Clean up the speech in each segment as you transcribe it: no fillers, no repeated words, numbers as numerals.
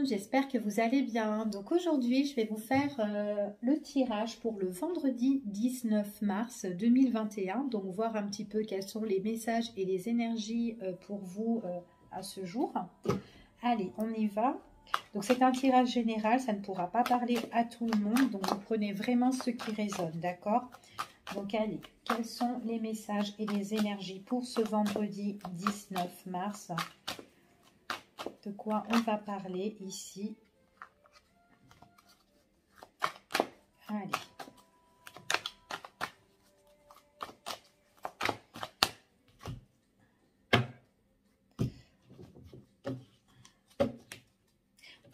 j'espère que vous allez bien. Donc aujourd'hui, je vais vous faire le tirage pour le vendredi 19 mars 2021. Donc voir un petit peu quels sont les messages et les énergies pour vous à ce jour. Allez, on y va. Donc c'est un tirage général, ça ne pourra pas parler à tout le monde. Donc vous prenez vraiment ce qui résonne, d'accord? Donc allez, quels sont les messages et les énergies pour ce vendredi 19 mars? De quoi on va parler ici? Allez.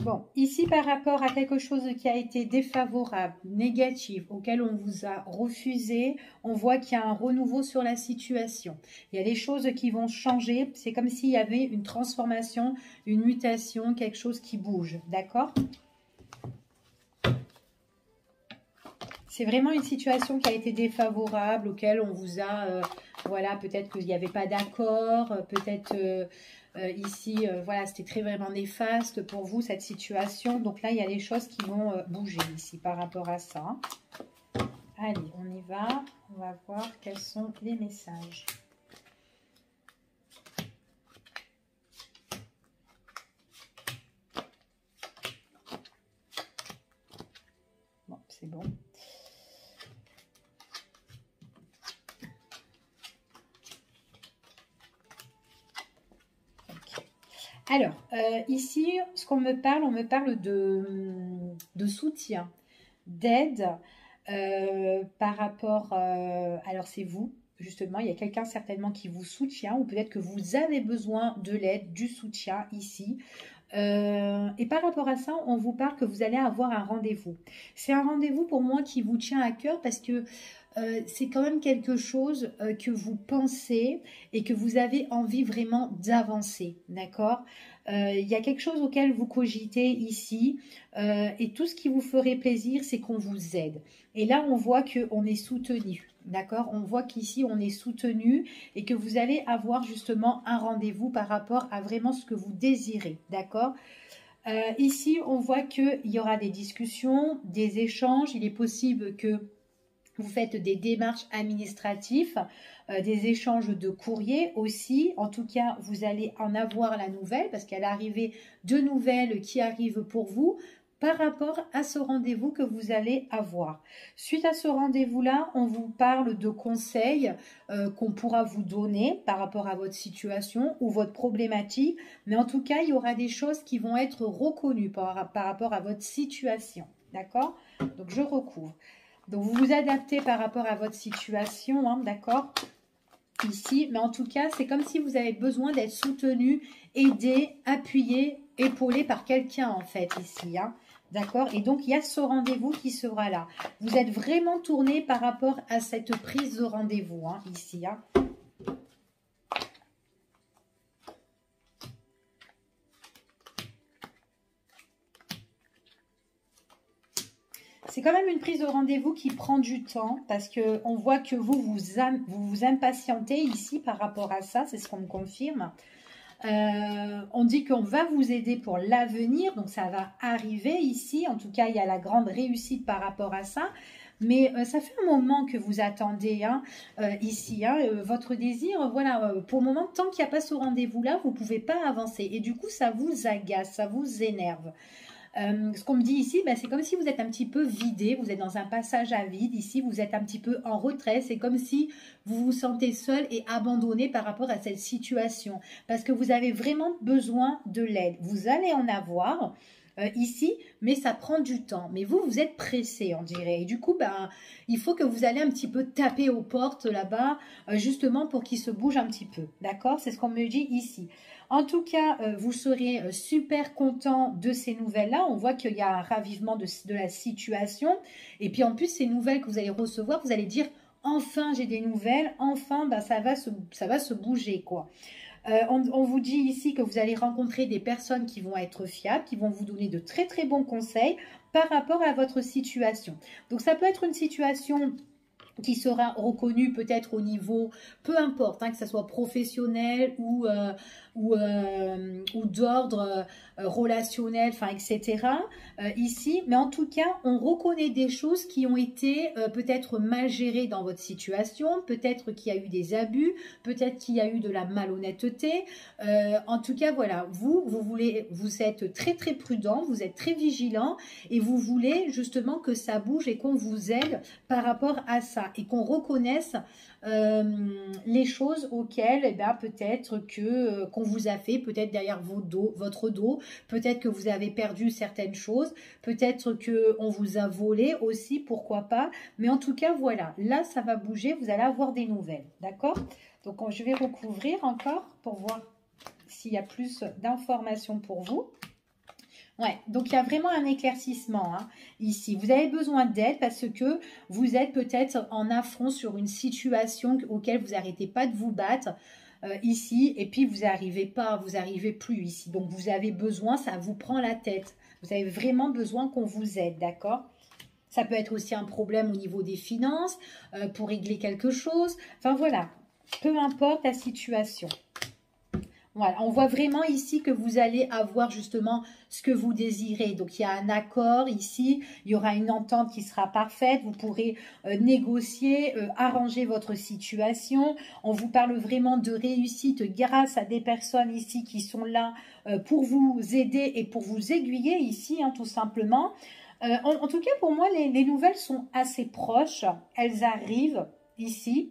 Bon, ici par rapport à quelque chose qui a été défavorable, négatif, auquel on vous a refusé, on voit qu'il y a un renouveau sur la situation. Il y a des choses qui vont changer, c'est comme s'il y avait une transformation, une mutation, quelque chose qui bouge, d'accord? C'est vraiment une situation qui a été défavorable, auquel on vous a, voilà, peut-être qu'il n'y avait pas d'accord, peut-être ici, voilà, c'était très vraiment néfaste pour vous cette situation. Donc là, il y a des choses qui vont bouger ici par rapport à ça. Allez, on y va. On va voir quels sont les messages. Bon, c'est bon. Alors, ici, ce qu'on me parle, on me parle de soutien, d'aide par rapport... alors, c'est vous, justement, il y a quelqu'un certainement qui vous soutient ou peut-être que vous avez besoin de l'aide, du soutien ici. Et par rapport à ça, on vous parle que vous allez avoir un rendez-vous. C'est un rendez-vous pour moi qui vous tient à cœur parce que c'est quand même quelque chose que vous pensez et que vous avez envie vraiment d'avancer, d'accord? Il y a quelque chose auquel vous cogitez ici et tout ce qui vous ferait plaisir, c'est qu'on vous aide. Et là, on voit qu'on est soutenu, d'accord? On voit qu'ici, on est soutenu et que vous allez avoir justement un rendez-vous par rapport à vraiment ce que vous désirez, d'accord? Ici, on voit qu'il y aura des discussions, des échanges. Il est possible que vous faites des démarches administratives, des échanges de courrier aussi. En tout cas, vous allez en avoir la nouvelle parce qu'elle est arrivée de nouvelles qui arrivent pour vous par rapport à ce rendez-vous que vous allez avoir. Suite à ce rendez-vous-là, on vous parle de conseils qu'on pourra vous donner par rapport à votre situation ou votre problématique. Mais en tout cas, il y aura des choses qui vont être reconnues par rapport à votre situation. D'accord? Donc, je recouvre. Donc, vous vous adaptez par rapport à votre situation, hein, d'accord? Ici, mais en tout cas, c'est comme si vous avez besoin d'être soutenu, aidé, appuyé, épaulé par quelqu'un, en fait, ici, hein, d'accord? Et donc, il y a ce rendez-vous qui sera là. Vous êtes vraiment tourné par rapport à cette prise de rendez-vous, hein, ici, hein. C'est quand même une prise de rendez-vous qui prend du temps parce qu'on voit que vous impatientez ici par rapport à ça, c'est ce qu'on me confirme. On dit qu'on va vous aider pour l'avenir, donc ça va arriver ici. En tout cas, il y a la grande réussite par rapport à ça. Mais ça fait un moment que vous attendez hein, ici, hein, votre désir. Voilà, pour le moment, tant qu'il n'y a pas ce rendez-vous-là, vous ne pouvez pas avancer. Et du coup, ça vous agace, ça vous énerve. Ce qu'on me dit ici, bah, c'est comme si vous êtes un petit peu vidé, vous êtes dans un passage à vide, ici vous êtes un petit peu en retrait, c'est comme si vous vous sentez seul et abandonné par rapport à cette situation, parce que vous avez vraiment besoin de l'aide. Vous allez en avoir ici, mais ça prend du temps. Mais vous, vous êtes pressé, on dirait. Et du coup, ben, il faut que vous allez un petit peu taper aux portes là-bas, justement pour qu'ils se bougent un petit peu. D'accord? C'est ce qu'on me dit ici. En tout cas, vous serez super content de ces nouvelles-là. On voit qu'il y a un ravivement de la situation. Et puis en plus, ces nouvelles que vous allez recevoir, vous allez dire « Enfin, j'ai des nouvelles. Enfin, ben, ça va se bouger, quoi. » On vous dit ici que vous allez rencontrer des personnes qui vont être fiables, qui vont vous donner de très très bons conseils par rapport à votre situation. Donc ça peut être une situation qui sera reconnu peut-être au niveau, peu importe, hein, que ce soit professionnel ou d'ordre relationnel, enfin, etc. Ici, mais en tout cas, on reconnaît des choses qui ont été peut-être mal gérées dans votre situation, peut-être qu'il y a eu des abus, peut-être qu'il y a eu de la malhonnêteté. En tout cas, voilà, vous êtes très très prudent, vous êtes très vigilant et vous voulez justement que ça bouge et qu'on vous aide par rapport à ça et qu'on reconnaisse les choses auxquelles eh ben, peut-être que qu'on vous a fait, peut-être derrière votre dos, peut-être que vous avez perdu certaines choses, peut-être que on vous a volé aussi, pourquoi pas, mais en tout cas voilà, là ça va bouger, vous allez avoir des nouvelles, d'accord? Donc je vais recouvrir encore pour voir s'il y a plus d'informations pour vous. Ouais, donc il y a vraiment un éclaircissement hein, ici. Vous avez besoin d'aide parce que vous êtes peut-être en affront sur une situation auquel vous n'arrêtez pas de vous battre ici et puis vous n'arrivez pas, vous n'arrivez plus ici. Donc vous avez besoin, ça vous prend la tête. Vous avez vraiment besoin qu'on vous aide, d'accord? Ça peut être aussi un problème au niveau des finances, pour régler quelque chose. Enfin voilà, peu importe la situation. Voilà, on voit vraiment ici que vous allez avoir justement ce que vous désirez. Donc, il y a un accord ici, il y aura une entente qui sera parfaite. Vous pourrez négocier, arranger votre situation. On vous parle vraiment de réussite grâce à des personnes ici qui sont là pour vous aider et pour vous aiguiller ici, hein, tout simplement. En tout cas, pour moi, les nouvelles sont assez proches. Elles arrivent ici.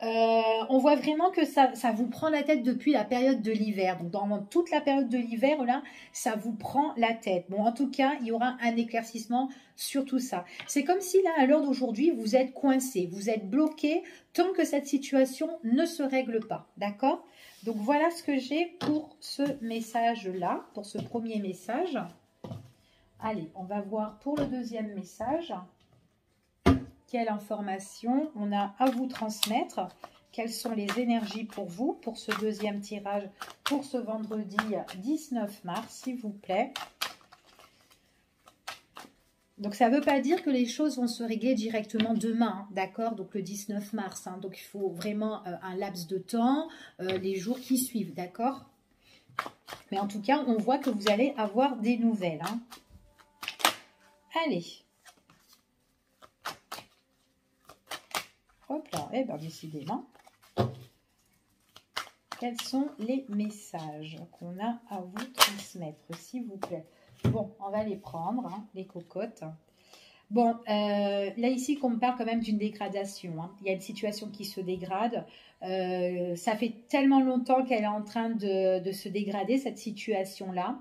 On voit vraiment que ça vous prend la tête depuis la période de l'hiver. Donc, dans toute la période de l'hiver, là, ça vous prend la tête. Bon, en tout cas, il y aura un éclaircissement sur tout ça. C'est comme si, là, à l'heure d'aujourd'hui, vous êtes coincé, vous êtes bloqué tant que cette situation ne se règle pas. D'accord? Donc, voilà ce que j'ai pour ce message-là, pour ce premier message. Allez, on va voir pour le deuxième message. Quelle information on a à vous transmettre? Quelles sont les énergies pour vous, pour ce deuxième tirage, pour ce vendredi 19 mars, s'il vous plaît? Donc, ça ne veut pas dire que les choses vont se régler directement demain, hein, d'accord? Donc, le 19 mars. Hein, donc, il faut vraiment un laps de temps, les jours qui suivent, d'accord? Mais en tout cas, on voit que vous allez avoir des nouvelles. Hein. Allez. Hop là, eh bien, décidément. Quels sont les messages qu'on a à vous transmettre, s'il vous plaît? Bon, on va les prendre, hein, les cocottes. Bon, là, ici, qu'on me parle quand même d'une dégradation. Hein. Il y a une situation qui se dégrade. Ça fait tellement longtemps qu'elle est en train de se dégrader, cette situation-là.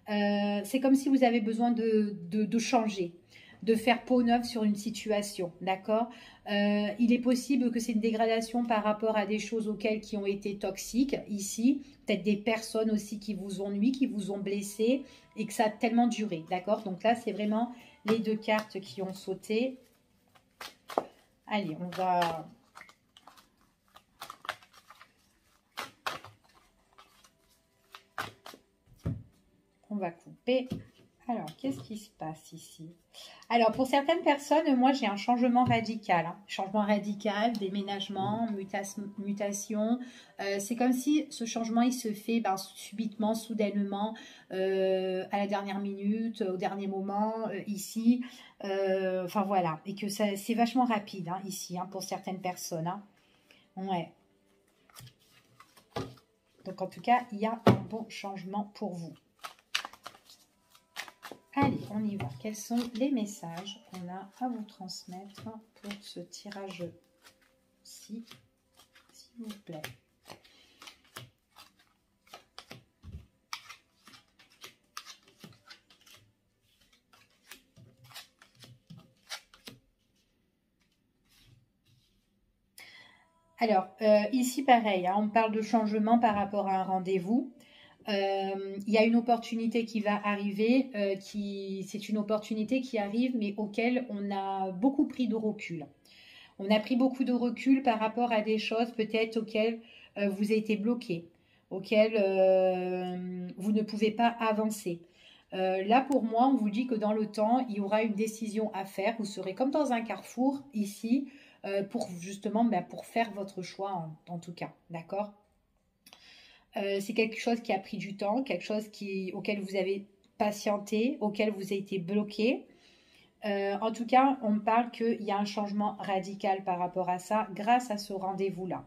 C'est comme si vous avez besoin de changer, de faire peau neuve sur une situation, d'accord? Il est possible que c'est une dégradation par rapport à des choses qui ont été toxiques ici, peut-être des personnes aussi qui vous ont nui, qui vous ont blessé et que ça a tellement duré, d'accord? Donc là, c'est vraiment les deux cartes qui ont sauté. Allez, on va couper. Alors, qu'est-ce qui se passe ici? Alors, pour certaines personnes, moi, j'ai un changement radical. Hein. Changement radical, déménagement, mutation. C'est comme si ce changement, il se fait subitement, soudainement, à la dernière minute, au dernier moment, ici. Enfin, voilà. Et que c'est vachement rapide, hein, ici, hein, pour certaines personnes. Hein. Ouais. Donc, en tout cas, il y a un bon changement pour vous. Allez, on y va. Quels sont les messages qu'on a à vous transmettre pour ce tirage-ci, s'il vous plaît? Alors, ici, pareil, hein, on parle de changement par rapport à un rendez-vous. Il y a une opportunité qui va arriver, c'est une opportunité qui arrive, mais auquel on a beaucoup pris de recul. On a pris beaucoup de recul par rapport à des choses peut-être auxquelles vous avez été bloqué, auxquelles vous ne pouvez pas avancer. Là, pour moi, on vous dit que dans le temps, il y aura une décision à faire. Vous serez comme dans un carrefour ici pour justement pour faire votre choix en tout cas. D'accord? C'est quelque chose qui a pris du temps, quelque chose auquel vous avez patienté, auquel vous avez été bloqué. En tout cas, on me parle qu'il y a un changement radical par rapport à ça grâce à ce rendez-vous-là.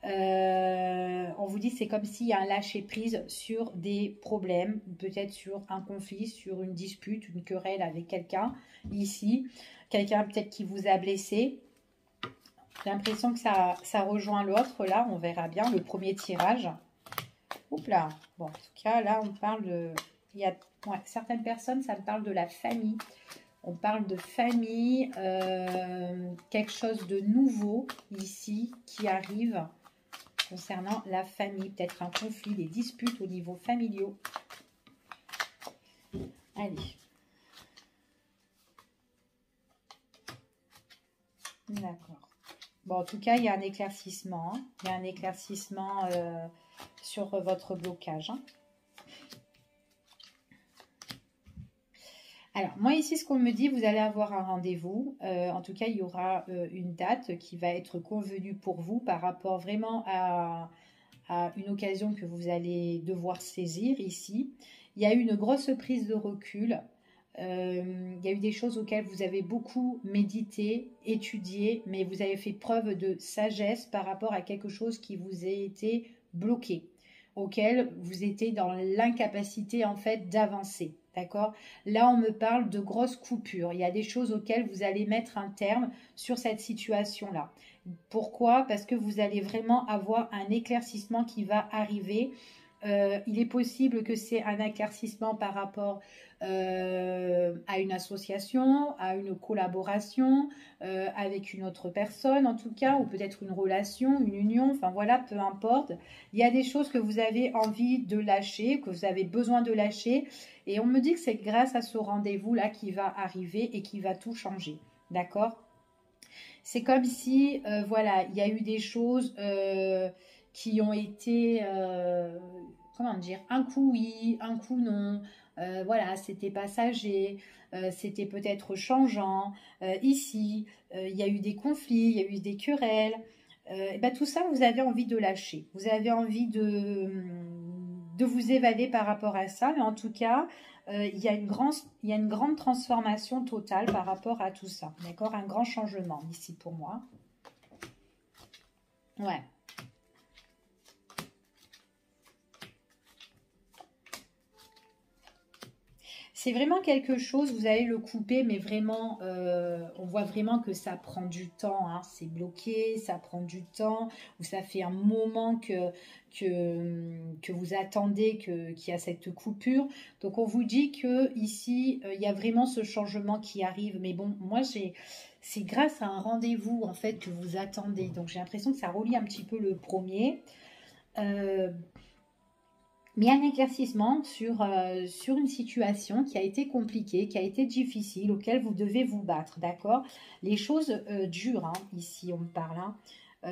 On vous dit c'est comme s'il y a un lâcher-prise sur des problèmes, peut-être sur un conflit, sur une dispute, une querelle avec quelqu'un ici, quelqu'un peut-être qui vous a blessé. J'ai l'impression que ça rejoint l'autre, là, on verra bien le premier tirage. Oups là, bon, en tout cas, là, on parle de... Il y a certaines personnes, ça me parle de la famille. On parle de famille, quelque chose de nouveau ici qui arrive concernant la famille, peut-être un conflit, des disputes au niveau familial. Allez. D'accord. Bon, en tout cas, il y a un éclaircissement. Hein. Il y a un éclaircissement sur votre blocage. Hein. Alors, moi ici, ce qu'on me dit, vous allez avoir un rendez-vous. En tout cas, il y aura une date qui va être convenue pour vous par rapport vraiment à une occasion que vous allez devoir saisir ici. Il y a eu une grosse prise de recul. Il y a eu des choses auxquelles vous avez beaucoup médité, étudié, mais vous avez fait preuve de sagesse par rapport à quelque chose qui vous a été bloqué, auquel vous étiez dans l'incapacité en fait d'avancer. D'accord? Là, on me parle de grosses coupures. Il y a des choses auxquelles vous allez mettre un terme sur cette situation-là. Pourquoi? Parce que vous allez vraiment avoir un éclaircissement qui va arriver. Il est possible que c'est un éclaircissement par rapport à une association, à une collaboration avec une autre personne en tout cas, ou peut-être une relation, une union, enfin voilà, peu importe. Il y a des choses que vous avez envie de lâcher, que vous avez besoin de lâcher, et on me dit que c'est grâce à ce rendez-vous-là qui va arriver et qui va tout changer, d'accord? C'est comme si, voilà, il y a eu des choses qui ont été, comment dire, un coup oui, un coup non. Voilà, c'était passager, c'était peut-être changeant. Ici, il y a eu des conflits, il y a eu des querelles. Et ben, tout ça, vous avez envie de lâcher. Vous avez envie de vous évader par rapport à ça. Mais en tout cas, il y a une grande transformation totale par rapport à tout ça. D'accord? Un grand changement ici pour moi. Ouais. C'est vraiment quelque chose, vous allez le couper, mais vraiment, on voit vraiment que ça prend du temps. Hein, c'est bloqué, ça prend du temps, ou ça fait un moment que vous attendez qu'il y a cette coupure. Donc on vous dit que ici, il y a vraiment ce changement qui arrive. Mais bon, moi, c'est grâce à un rendez-vous en fait que vous attendez. Donc j'ai l'impression que ça relie un petit peu le premier. Mais il y a un éclaircissement sur une situation qui a été compliquée, qui a été difficile, auquel vous devez vous battre, d'accord? Les choses durent, hein, ici on me parle, hein.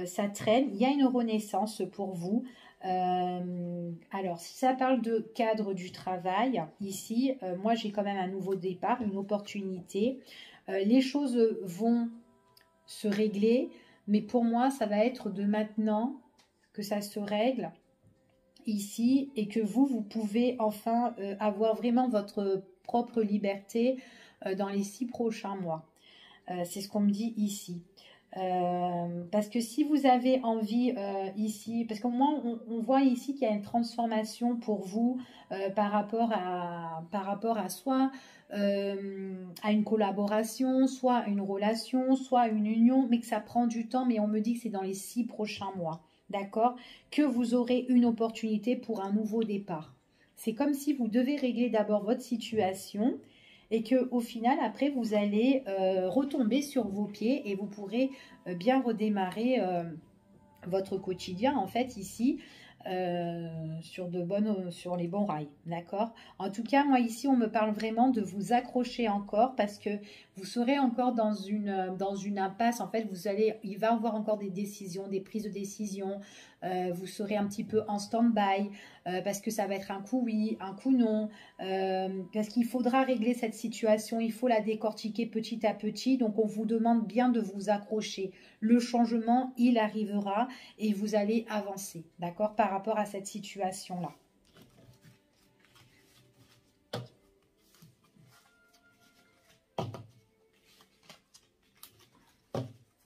Ça traîne, il y a une renaissance pour vous. Alors, si ça parle de cadre du travail, ici, moi j'ai quand même un nouveau départ, une opportunité. Les choses vont se régler, mais pour moi, ça va être de maintenant que ça se règle ici et que vous pouvez enfin avoir vraiment votre propre liberté dans les 6 prochains mois. C'est ce qu'on me dit ici. Parce que si vous avez envie ici, parce qu'au moins on voit ici qu'il y a une transformation pour vous par rapport à soit à une collaboration, soit à une relation, soit à une union, mais que ça prend du temps, mais on me dit que c'est dans les 6 prochains mois. D'accord? Que vous aurez une opportunité pour un nouveau départ. C'est comme si vous devez régler d'abord votre situation et que au final, après, vous allez retomber sur vos pieds et vous pourrez bien redémarrer votre quotidien, en fait, ici. sur les bons rails, d'accord? En tout cas, moi ici, on me parle vraiment de vous accrocher encore parce que vous serez encore dans une impasse. En fait, il va y avoir encore des décisions, des prises de décision. Vous serez un petit peu en stand-by parce que ça va être un coup oui, un coup non. Parce qu'il faudra régler cette situation, il faut la décortiquer petit à petit. Donc, on vous demande bien de vous accrocher. Le changement, il arrivera et vous allez avancer, d'accord, par rapport à cette situation-là.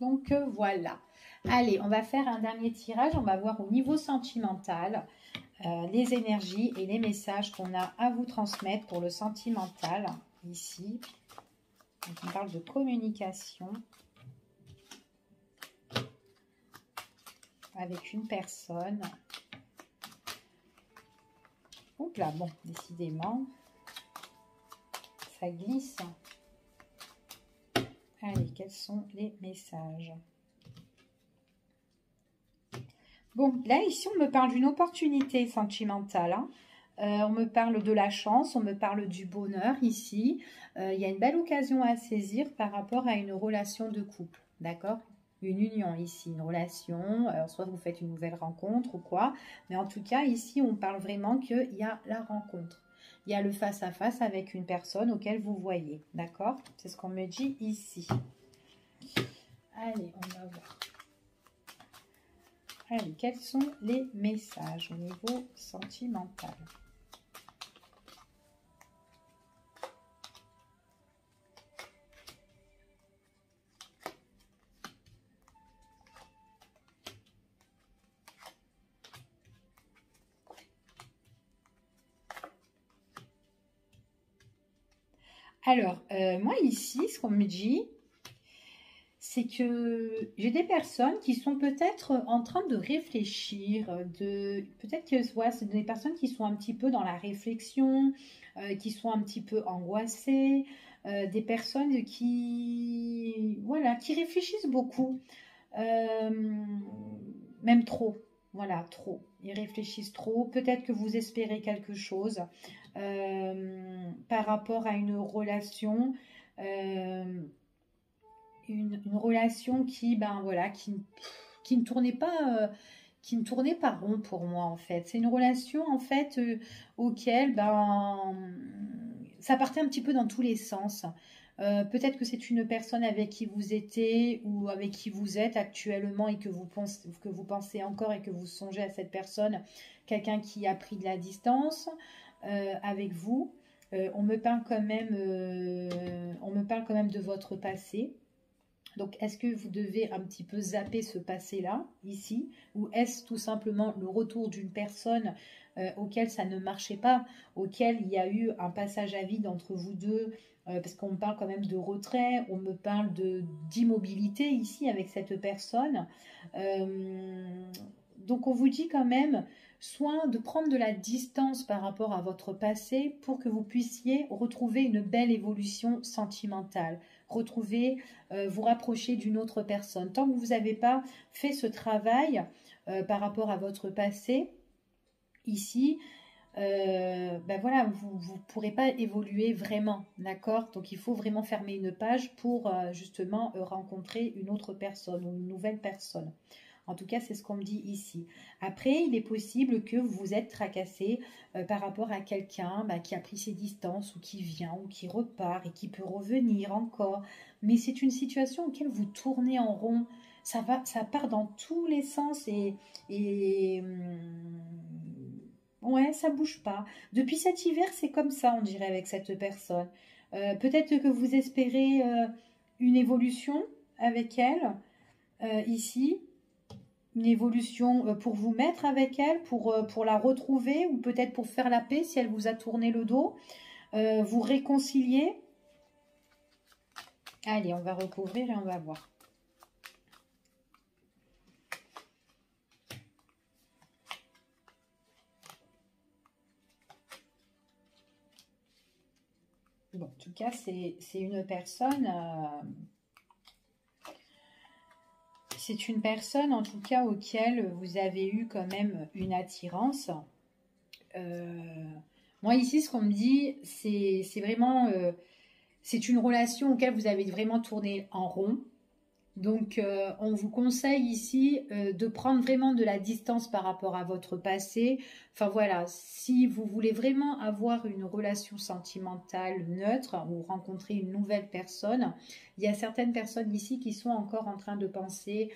Donc, voilà. Allez, on va faire un dernier tirage. On va voir au niveau sentimental les énergies et les messages qu'on a à vous transmettre pour le sentimental, ici. Donc, on parle de communication avec une personne. Oups là, bon, décidément, ça glisse. Allez, quels sont les messages? Bon, là, ici, on me parle d'une opportunité sentimentale, hein. On me parle de la chance, on me parle du bonheur ici. Il y a une belle occasion à saisir par rapport à une relation de couple, d'accord? Une union ici, une relation, soit vous faites une nouvelle rencontre ou quoi. Mais en tout cas, ici, on parle vraiment qu'il y a la rencontre. Il y a le face-à-face avec une personne auquel vous voyez, d'accord? C'est ce qu'on me dit ici. Allez, on va voir. Allez, quels sont les messages au niveau sentimental? Alors, moi ici, ce qu'on me dit, c'est que j'ai des personnes qui sont peut-être en train de réfléchir, peut-être que ouais, c'est des personnes qui sont un petit peu dans la réflexion, qui sont un petit peu angoissées, des personnes qui, voilà, qui réfléchissent beaucoup, euh, même trop, voilà, trop. Ils réfléchissent trop. Peut-être que vous espérez quelque chose par rapport à une relation. euh, une relation qui, ben voilà, qui ne tournait pas, qui ne tournait pas rond pour moi en fait. C'est une relation en fait auquel, ben, ça partait un petit peu dans tous les sens. Peut-être que c'est une personne avec qui vous étiez ou avec qui vous êtes actuellement et que vous pensez encore et que vous songez à cette personne, quelqu'un qui a pris de la distance avec vous. On me parle quand même de votre passé. Donc, est-ce que vous devez un petit peu zapper ce passé-là, ici, ou est-ce tout simplement le retour d'une personne auquel ça ne marchait pas, auquel il y a eu un passage à vide entre vous deux, parce qu'on me parle quand même de retrait, on me parle d'immobilité ici avec cette personne. Euh, donc, on vous dit quand même soit de prendre de la distance par rapport à votre passé pour que vous puissiez retrouver une belle évolution sentimentale, retrouver vous rapprocher d'une autre personne. Tant que vous n'avez pas fait ce travail par rapport à votre passé, ici, ben voilà, vous ne pourrez pas évoluer vraiment, d'accord? Donc il faut vraiment fermer une page pour justement rencontrer une autre personne ou une nouvelle personne. En tout cas, c'est ce qu'on me dit ici. Après, il est possible que vous vous êtes tracassé par rapport à quelqu'un qui a pris ses distances ou qui vient ou qui repart et qui peut revenir encore. Mais c'est une situation auquel vous tournez en rond. Ça part dans tous les sens et ouais, ça bouge pas. Depuis cet hiver, c'est comme ça, on dirait, avec cette personne. Peut-être que vous espérez une évolution avec elle ici, une évolution pour vous mettre avec elle, pour la retrouver, ou peut-être pour faire la paix si elle vous a tourné le dos, vous réconcilier. Allez, on va recouvrir et on va voir. Bon, en tout cas, c'est une personne... c'est une personne, en tout cas, auquel vous avez eu quand même une attirance. Moi, ici, ce qu'on me dit, c'est vraiment... c'est une relation auquel vous avez vraiment tourné en rond. Donc, on vous conseille ici de prendre vraiment de la distance par rapport à votre passé. Enfin voilà, si vous voulez vraiment avoir une relation sentimentale neutre ou rencontrer une nouvelle personne, il y a certaines personnes ici qui sont encore en train de penser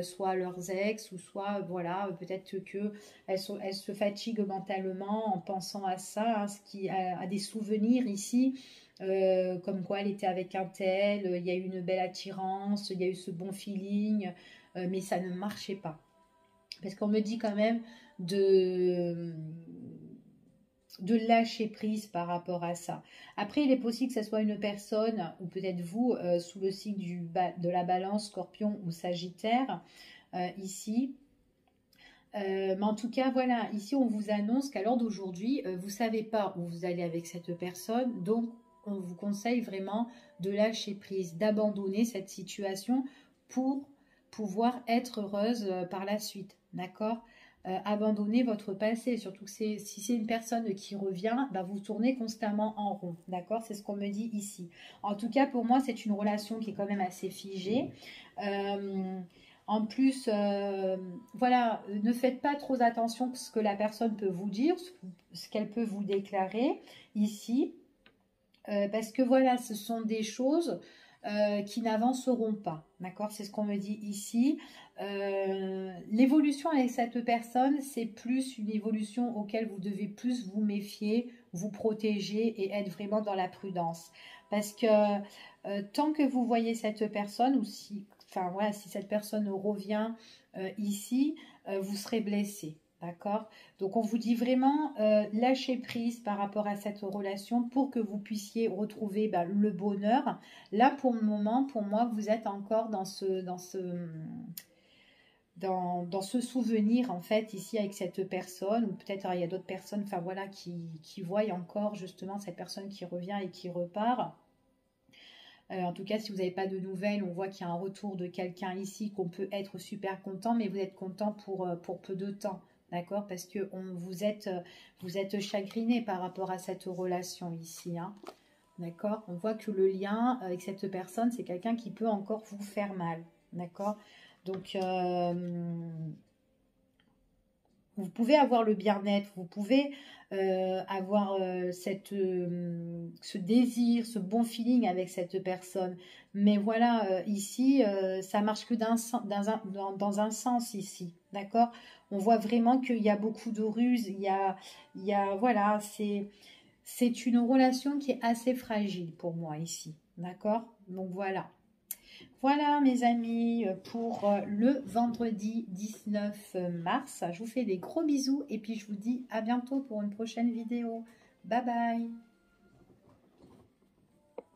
soit à leurs ex ou soit, voilà, peut-être que elles se fatiguent mentalement en pensant à ça, hein, à des souvenirs ici comme quoi elle était avec un tel, il y a eu une belle attirance, il y a eu ce bon feeling, mais ça ne marchait pas. Parce qu'on me dit quand même de, de lâcher prise par rapport à ça. Après, il est possible que ce soit une personne, ou peut-être vous, sous le signe de la balance, scorpion ou sagittaire, ici. Mais en tout cas, voilà, ici on vous annonce qu'à l'heure d'aujourd'hui, vous ne savez pas où vous allez avec cette personne, donc on vous conseille vraiment de lâcher prise, d'abandonner cette situation pour pouvoir être heureuse par la suite, d'accord? Abandonner votre passé, surtout que si c'est une personne qui revient, bah vous tournez constamment en rond, d'accord? C'est ce qu'on me dit ici. En tout cas, pour moi, c'est une relation qui est quand même assez figée. En plus, voilà, ne faites pas trop attention à ce que la personne peut vous dire, ce qu'elle peut vous déclarer ici. Parce que voilà, ce sont des choses qui n'avanceront pas. D'accord? C'est ce qu'on me dit ici. L'évolution avec cette personne, c'est plus une évolution auquel vous devez plus vous méfier, vous protéger et être vraiment dans la prudence. Parce que tant que vous voyez cette personne, ou si, enfin voilà, si cette personne revient ici, vous serez blessé. D'accord? Donc on vous dit vraiment lâcher prise par rapport à cette relation pour que vous puissiez retrouver le bonheur. Là pour le moment, pour moi, vous êtes encore dans ce souvenir en fait ici avec cette personne, ou peut-être il y a d'autres personnes, enfin voilà, qui voient encore justement cette personne qui revient et qui repart. En tout cas, si vous n'avez pas de nouvelles, on voit qu'il y a un retour de quelqu'un ici, qu'on peut être super content, mais vous êtes content pour peu de temps. D'accord? Parce que vous êtes chagriné par rapport à cette relation ici. Hein. D'accord? On voit que le lien avec cette personne, c'est quelqu'un qui peut encore vous faire mal. D'accord? Donc, vous pouvez avoir le bien-être, vous pouvez avoir ce désir, ce bon feeling avec cette personne. Mais voilà, ici, ça marche que dans un sens ici, d'accord? On voit vraiment qu'il y a beaucoup de ruses, voilà, c'est une relation qui est assez fragile pour moi ici, d'accord? Donc voilà. Voilà mes amis pour le vendredi 19 mars. Je vous fais des gros bisous et puis je vous dis à bientôt pour une prochaine vidéo. Bye bye.